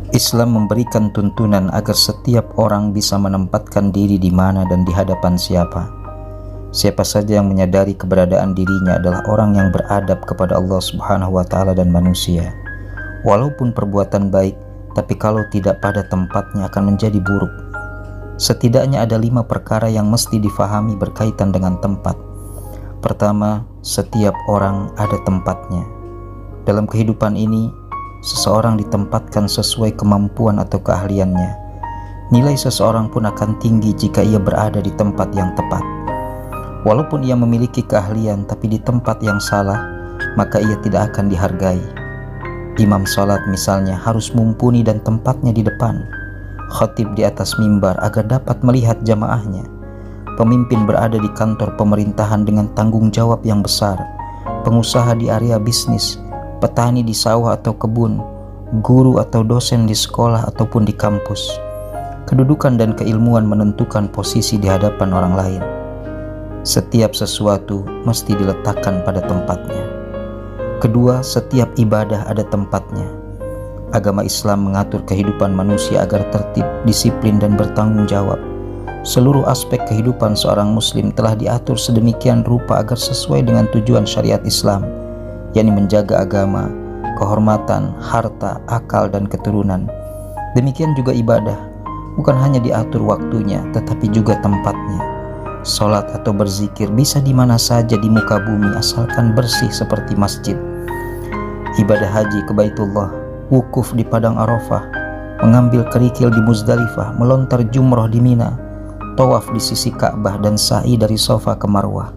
Islam memberikan tuntunan agar setiap orang bisa menempatkan diri di mana dan di hadapan siapa. Siapa saja yang menyadari keberadaan dirinya adalah orang yang beradab kepada Allah Subhanahu wa Ta'ala dan manusia. Walaupun perbuatan baik, tapi kalau tidak pada tempatnya akan menjadi buruk. Setidaknya ada 5 perkara yang mesti difahami berkaitan dengan tempat. Pertama, setiap orang ada tempatnya. Dalam kehidupan ini, seseorang ditempatkan sesuai kemampuan atau keahliannya. Nilai seseorang pun akan tinggi jika ia berada di tempat yang tepat. Walaupun ia memiliki keahlian tapi di tempat yang salah, maka ia tidak akan dihargai. Imam salat misalnya harus mumpuni dan tempatnya di depan. Khatib di atas mimbar agar dapat melihat jamaahnya. Pemimpin berada di kantor pemerintahan dengan tanggung jawab yang besar. Pengusaha di area bisnis, petani di sawah atau kebun, guru atau dosen di sekolah ataupun di kampus. Kedudukan dan keilmuan menentukan posisi di hadapan orang lain. Setiap sesuatu mesti diletakkan pada tempatnya. Kedua, setiap ibadah ada tempatnya. Agama Islam mengatur kehidupan manusia agar tertib, disiplin, dan bertanggung jawab. Seluruh aspek kehidupan seorang muslim telah diatur sedemikian rupa agar sesuai dengan tujuan syariat Islam, yakni menjaga agama, kehormatan, harta, akal, dan keturunan. Demikian juga ibadah, bukan hanya diatur waktunya, tetapi juga tempatnya. Salat atau berzikir bisa di mana saja di muka bumi asalkan bersih seperti masjid. Ibadah haji ke Baitullah, wukuf di Padang Arafah, mengambil kerikil di Muzdalifah, melontar jumroh di Mina, tawaf di sisi Ka'bah, dan sa'i dari Safa ke Marwah.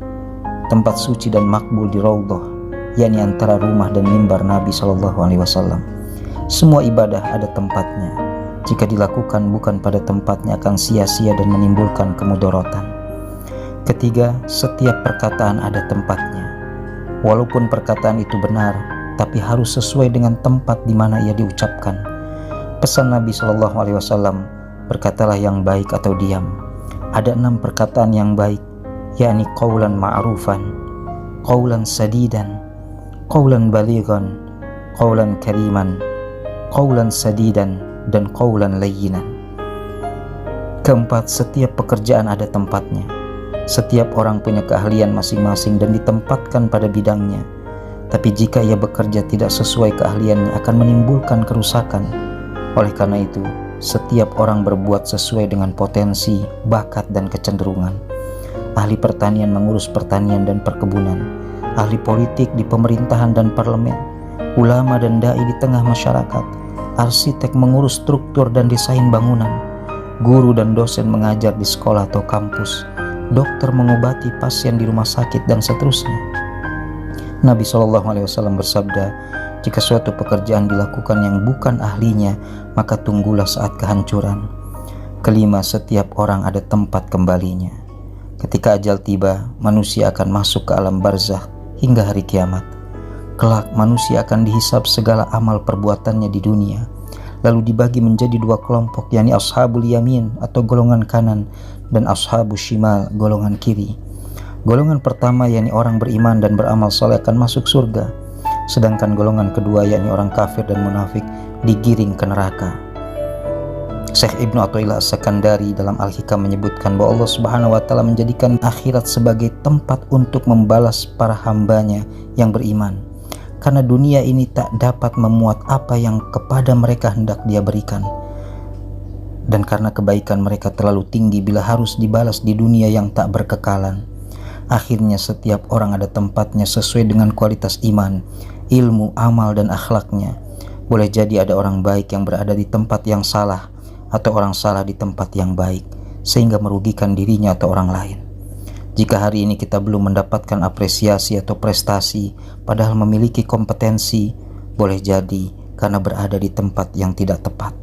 Tempat suci dan makbul di Raudhah, yakni antara rumah dan mimbar Nabi SAW. Semua ibadah ada tempatnya. Jika dilakukan bukan pada tempatnya akan sia-sia dan menimbulkan kemudaratan. Ketiga, setiap perkataan ada tempatnya. Walaupun perkataan itu benar, tapi harus sesuai dengan tempat di mana ia diucapkan. Pesan Nabi SAW, berkatalah yang baik atau diam. Ada 6 perkataan yang baik, yakni qaulan ma'rufan, qaulan sadidan, qaulan balighan, qaulan kariman, qaulan sadidan, dan qaulan layyinan. Keempat, setiap pekerjaan ada tempatnya. Setiap orang punya keahlian masing-masing dan ditempatkan pada bidangnya. Tapi jika ia bekerja tidak sesuai keahliannya akan menimbulkan kerusakan. Oleh karena itu, setiap orang berbuat sesuai dengan potensi, bakat, dan kecenderungan. Ahli pertanian mengurus pertanian dan perkebunan. Ahli politik di pemerintahan dan parlemen. Ulama dan dai di tengah masyarakat. Arsitek mengurus struktur dan desain bangunan. Guru dan dosen mengajar di sekolah atau kampus. Dokter mengobati pasien di rumah sakit, dan seterusnya. Nabi SAW bersabda, jika suatu pekerjaan dilakukan yang bukan ahlinya, maka tunggulah saat kehancuran. Kelima, setiap orang ada tempat kembalinya. Ketika ajal tiba, manusia akan masuk ke alam barzakh hingga hari kiamat. Kelak manusia akan dihisab segala amal perbuatannya di dunia, lalu dibagi menjadi 2 kelompok, yakni ashabul yamin atau golongan kanan, dan ashabus shimal, golongan kiri. Golongan pertama yakni orang beriman dan beramal soleh akan masuk surga, sedangkan golongan kedua yakni orang kafir dan munafik digiring ke neraka. Syekh Ibnu Athaillah As-Sakandari dalam Al-Hikam menyebutkan bahwa Allah Subhanahu wa Ta'ala menjadikan akhirat sebagai tempat untuk membalas para hambanya yang beriman, karena dunia ini tak dapat memuat apa yang kepada mereka hendak Dia berikan. Dan karena kebaikan mereka terlalu tinggi bila harus dibalas di dunia yang tak berkekalan. Akhirnya setiap orang ada tempatnya sesuai dengan kualitas iman, ilmu, amal, dan akhlaknya. Boleh jadi ada orang baik yang berada di tempat yang salah, atau orang salah di tempat yang baik, sehingga merugikan dirinya atau orang lain. Jika hari ini kita belum mendapatkan apresiasi atau prestasi, padahal memiliki kompetensi, boleh jadi karena berada di tempat yang tidak tepat.